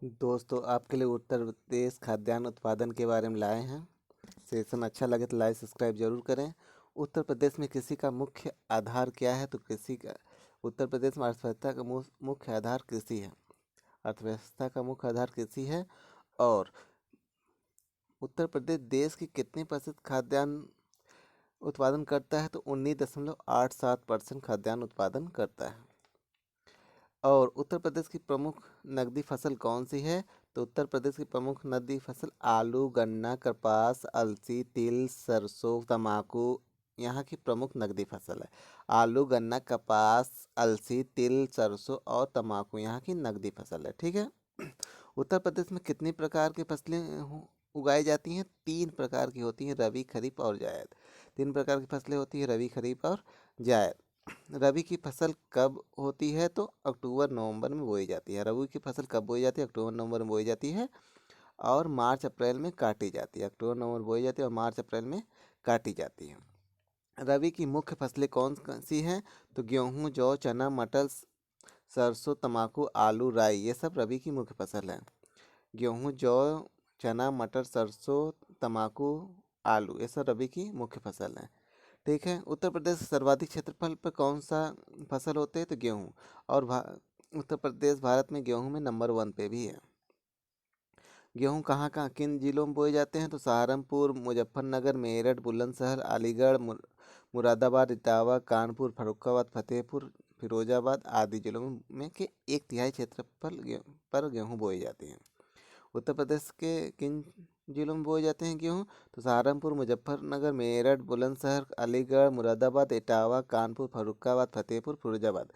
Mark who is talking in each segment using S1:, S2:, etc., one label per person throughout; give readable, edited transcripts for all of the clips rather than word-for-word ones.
S1: दोस्तों आपके लिए उत्तर प्रदेश खाद्यान्न उत्पादन के बारे में लाए हैं। सेशन अच्छा लगे तो लाइक सब्सक्राइब जरूर करें। उत्तर प्रदेश में कृषि का मुख्य आधार क्या है? तो कृषि का उत्तर प्रदेश में अर्थव्यवस्था का मुख्य आधार कृषि है। अर्थव्यवस्था का मुख्य आधार कृषि है। और उत्तर प्रदेश देश की कितने प्रतिशत खाद्यान्न उत्पादन करता है? तो 19.87% खाद्यान्न उत्पादन करता है। और उत्तर प्रदेश की प्रमुख नकदी फसल कौन सी है? तो उत्तर प्रदेश की प्रमुख नकदी फसल आलू, गन्ना, कपास, अलसी, तिल, सरसों, तंबाकू यहाँ की प्रमुख नकदी फसल है। आलू, गन्ना, कपास, अलसी, तिल, सरसों और तंबाकू यहाँ की नकदी फसल है। ठीक है। उत्तर प्रदेश में कितनी प्रकार की फसलें उगाई जाती हैं? 3 प्रकार की होती हैं, रबी, खरीफ और जायद। 3 प्रकार की फसलें होती हैं, रबी, खरीफ और जायद। रबी की फसल कब होती है? तो अक्टूबर नवंबर में बोई जाती है। रबी की फसल कब बोई जाती है? अक्टूबर नवंबर में बोई जाती है और मार्च अप्रैल में काटी जाती है। अक्टूबर नवंबर बोई जाती है और मार्च अप्रैल में काटी जाती है। रबी की मुख्य फसलें कौन कौन सी हैं? तो गेहूँ, जौ, चना, मटर, सरसों, तंबाकू, आलू, राई ये सब रबी की मुख्य फसल है। गेहूँ, जौ, चना, मटर, सरसों, तंबाकू, आलू ये सब रबी की मुख्य फसल है। ठीक है। उत्तर प्रदेश सर्वाधिक क्षेत्रफल पर कौन सा फसल होते हैं? तो गेहूँ। और उत्तर प्रदेश भारत में गेहूँ में नंबर 1 पे भी है। गेहूँ कहाँ कहाँ किन जिलों में बोए जाते हैं? तो सहारनपुर, मुजफ्फरनगर, मेरठ, बुलंदशहर, अलीगढ़, मुरादाबाद, इटावा, कानपुर, फर्रुखाबाद, फतेहपुर, फिरोजाबाद आदि जिलों में के 1/3 क्षेत्रफल पर गेहूँ बोए जाते हैं। उत्तर प्रदेश के किन जिलों में बोए जाते हैं गेहूँ? तो सहारनपुर, मुजफ्फरनगर, मेरठ, बुलंदशहर, अलीगढ़, मुरादाबाद, इटावा, कानपुर, फर्रुखाबाद, फतेहपुर, फिरोजाबाद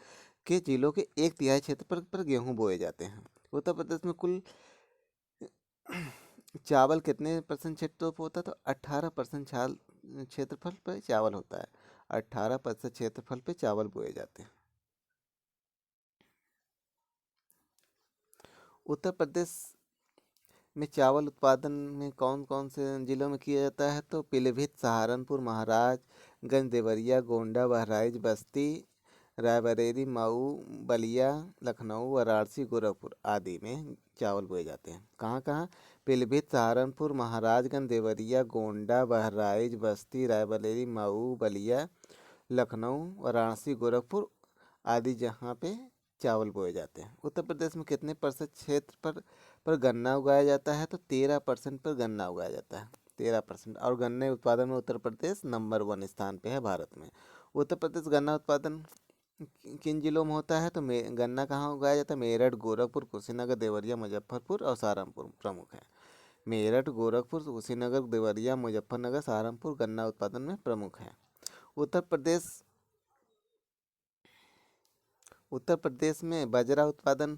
S1: के जिलों के 1/3 क्षेत्रफल पर गेहूँ बोए जाते हैं। उत्तर प्रदेश में कुल चावल कितने परसेंट क्षेत्रों पर होता है? तो 18% क्षेत्रफल पर चावल होता है। 18% क्षेत्रफल पे चावल बोए जाते हैं। उत्तर प्रदेश में चावल उत्पादन में कौन कौन से जिलों में किया जाता है? तो पीलीभीत, सहारनपुर, महाराजगंज, देवरिया, गोंडा, बहराइच, बस्ती, रायबरेली, मऊ, बलिया, लखनऊ, वाराणसी, गोरखपुर आदि में चावल बोए जाते हैं। कहाँ कहाँ? पीलीभीत, सहारनपुर, महाराजगंज, देवरिया, गोंडा, बहराइच, बस्ती, रायबरेली, मऊ, बलिया, लखनऊ, वाराणसी, गोरखपुर आदि जहाँ पे चावल बोए जाते हैं। उत्तर प्रदेश में कितने प्रतिशत क्षेत्र पर गन्ना उगाया जाता है? तो 13% पर गन्ना उगाया जाता है। 13%। और गन्ने उत्पादन में उत्तर प्रदेश नंबर 1 स्थान पे है भारत में। उत्तर प्रदेश गन्ना उत्पादन किन जिलों में होता है? तो गन्ना कहाँ उगाया जाता है? मेरठ, गोरखपुर, कुशीनगर, देवरिया, मुजफ्फरपुर और सहारनपुर प्रमुख है। मेरठ, गोरखपुर, कुशीनगर, देवरिया, मुजफ्फरनगर, सहारनपुर गन्ना उत्पादन में प्रमुख है। उत्तर प्रदेश उत्तर प्रदेश में बाजरा उत्पादन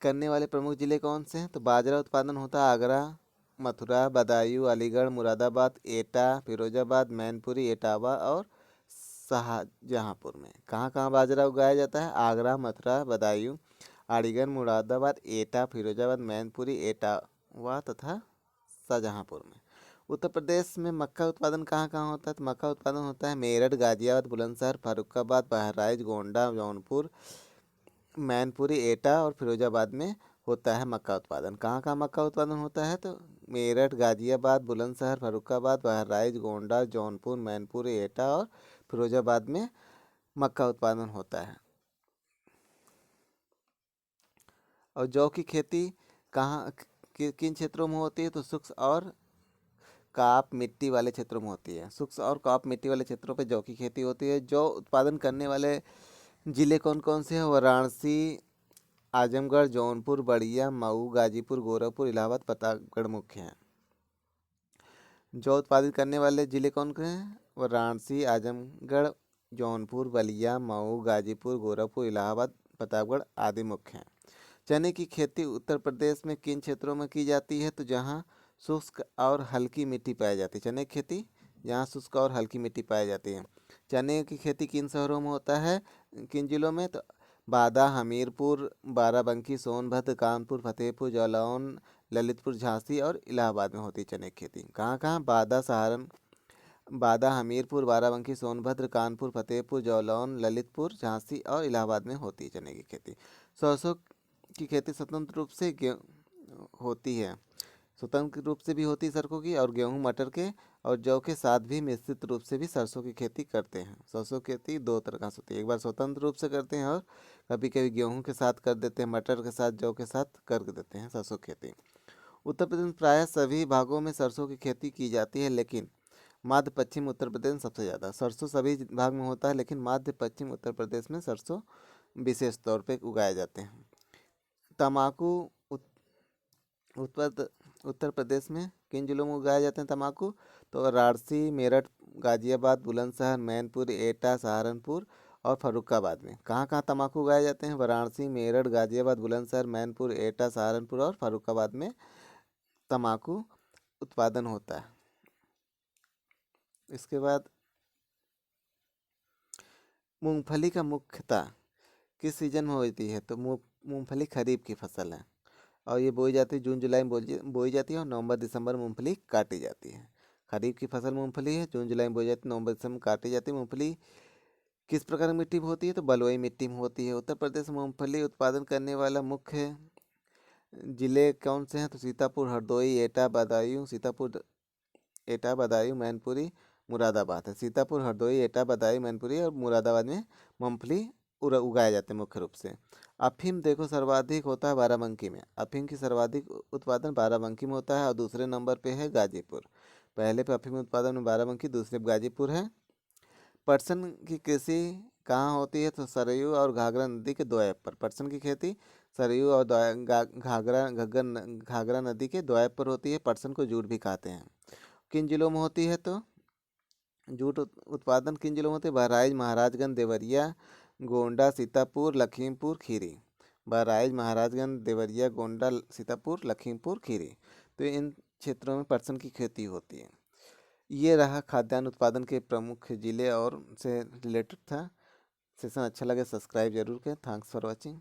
S1: करने वाले प्रमुख जिले कौन से हैं? तो बाजरा उत्पादन होता है आगरा, मथुरा, बदायूं, अलीगढ़, मुरादाबाद, एटा, फिरोजाबाद, मैनपुरी, इटावा और शाहजहांपुर में। कहाँ कहाँ बाजरा उगाया जाता है? आगरा, मथुरा, बदायूं, अलीगढ़, मुरादाबाद, एटा, फिरोजाबाद, मैनपुरी, इटावा तथा शाहजहांपुर में। उत्तर प्रदेश में मक्का उत्पादन कहाँ कहाँ होता है? तो मक्का उत्पादन होता है मेरठ, गाजियाबाद, बुलंदशहर, फर्रुखाबाद, बहराइच, गोंडा, जौनपुर, मैनपुरी, एटा और फिरोजाबाद में होता है मक्का उत्पादन। कहाँ कहाँ मक्का उत्पादन होता है? तो मेरठ, गाजियाबाद, बुलंदशहर, फर्रुखाबाद, बहराइच, गोंडा, जौनपुर, मैनपुरी, एटा और फिरोजाबाद में मक्का उत्पादन होता है। और जौ की खेती कहाँ किन क्षेत्रों में होती है? तो शुष्क और काप मिट्टी वाले क्षेत्रों में होती है। शुष्क और काप मिट्टी वाले क्षेत्रों पे जौ की खेती होती है। जौ उत्पादन करने वाले जिले कौन कौन से हैं? वाराणसी, आजमगढ़, जौनपुर, बलिया, मऊ, गाजीपुर, गोरखपुर, इलाहाबाद, प्रतापगढ़ मुख्य हैं। जौ उत्पादित करने वाले जिले कौन कौन हैं? वाराणसी, आजमगढ़, जौनपुर, बलिया, मऊ, गाजीपुर, गोरखपुर, इलाहाबाद, प्रतापगढ़ आदि मुख्य हैं। चने की खेती उत्तर प्रदेश में किन क्षेत्रों में की जाती है? तो जहाँ शुष्क और हल्की मिट्टी पाई जाती है। चने की खेती जहाँ शुष्क और हल्की मिट्टी पाई जाती है। चने की खेती किन शहरों में होता है? किन जिलों में? तो बादा, हमीरपुर, बाराबंकी, सोनभद्र, कानपुर, फतेहपुर, जालौन, ललितपुर, झांसी और इलाहाबाद में होती है चने की खेती। कहाँ कहाँ? बादा, हमीरपुर, बाराबंकी, सोनभद्र, कानपुर, फतेहपुर, जालौन, ललितपुर, झांसी और इलाहाबाद में होती है चने की खेती। सरसों की खेती स्वतंत्र रूप से होती है, स्वतंत्र रूप से भी होती है सरसों की, और गेहूं मटर के और जौ के साथ भी मिश्रित रूप से भी सरसों की खेती करते हैं। सरसों की खेती दो तरह से होती है, एक बार स्वतंत्र रूप से करते हैं और कभी कभी गेहूं के साथ कर देते हैं, मटर के साथ जौ के साथ कर देते हैं सरसों की खेती। उत्तर प्रदेश में प्रायः सभी भागों में सरसों की खेती की जाती है, लेकिन मध्य पश्चिम उत्तर प्रदेश में सबसे ज़्यादा। सरसों सभी भाग में होता है, लेकिन मध्य पश्चिम उत्तर प्रदेश में सरसों विशेष तौर पे उगाए जाते हैं। तम्बाकू उत्तर उत्तर प्रदेश में किन जिलों में उगाए जाते हैं तम्बाकू? तो वाराणसी, मेरठ, गाजियाबाद, बुलंदशहर, मैनपुरी, एटा, सहारनपुर और फर्रुखाबाद में। कहाँ कहाँ तम्बाकू उगाए जाते हैं? वाराणसी, मेरठ, गाजियाबाद, बुलंदशहर, मैनपुर, एटा, सहारनपुर और फर्रुखाबाद में तम्बाकू उत्पादन होता है। इसके बाद मूंगफली का मुख्यतः किस सीजन में होती है? तो मूंगफली खरीफ की फसल है और ये बोई जाती है जून जुलाई में बोई जाती है और नवंबर दिसंबर में मूंगफली काटी जाती है। खरीफ की फसल मूंगफली है, जून जुलाई में बोई जाती है, नवंबर दिसंबर में काटी जाती है। मूंगफली किस प्रकार की मिट्टी में होती है? तो बलुई मिट्टी में होती है। उत्तर प्रदेश में मूंगफली उत्पादन करने वाला मुख्य जिले कौन से हैं? तो सीतापुर, हरदोई, एटा, बदायूं, मैनपुरी, मुरादाबाद है। सीतापुर, हरदोई, एटा, बदायूं, मैनपुरी और मुरादाबाद में मूंगफली उगाए जाते हैं मुख्य रूप से। अफीम देखो सर्वाधिक होता है बाराबंकी में। अफीम की सर्वाधिक उत्पादन बाराबंकी में होता है और दूसरे नंबर पे है गाजीपुर। पहले पे अफीम उत्पादन में बाराबंकी, दूसरे पे गाजीपुर है। पटसन की कृषि कहाँ होती है? तो सरयू और घाघरा नदी के दोआब पर। पटसन की खेती सरयू और घाघरा नदी के दोआब पर होती है। पटसन को जूट भी कहते हैं। किन जिलों में होती है? तो जूट उत्पादन किन जिलों में होते हैं? बहराइच, महाराजगंज, देवरिया, गोंडा, सीतापुर, लखीमपुर खीरी। बहराइच, महाराजगंज, देवरिया, गोंडा, सीतापुर, लखीमपुर खीरी। तो इन क्षेत्रों में पटसन की खेती होती है। ये रहा खाद्यान्न उत्पादन के प्रमुख जिले और से रिलेटेड था। सेशन अच्छा लगे सब्सक्राइब जरूर करें। Thanks for watching.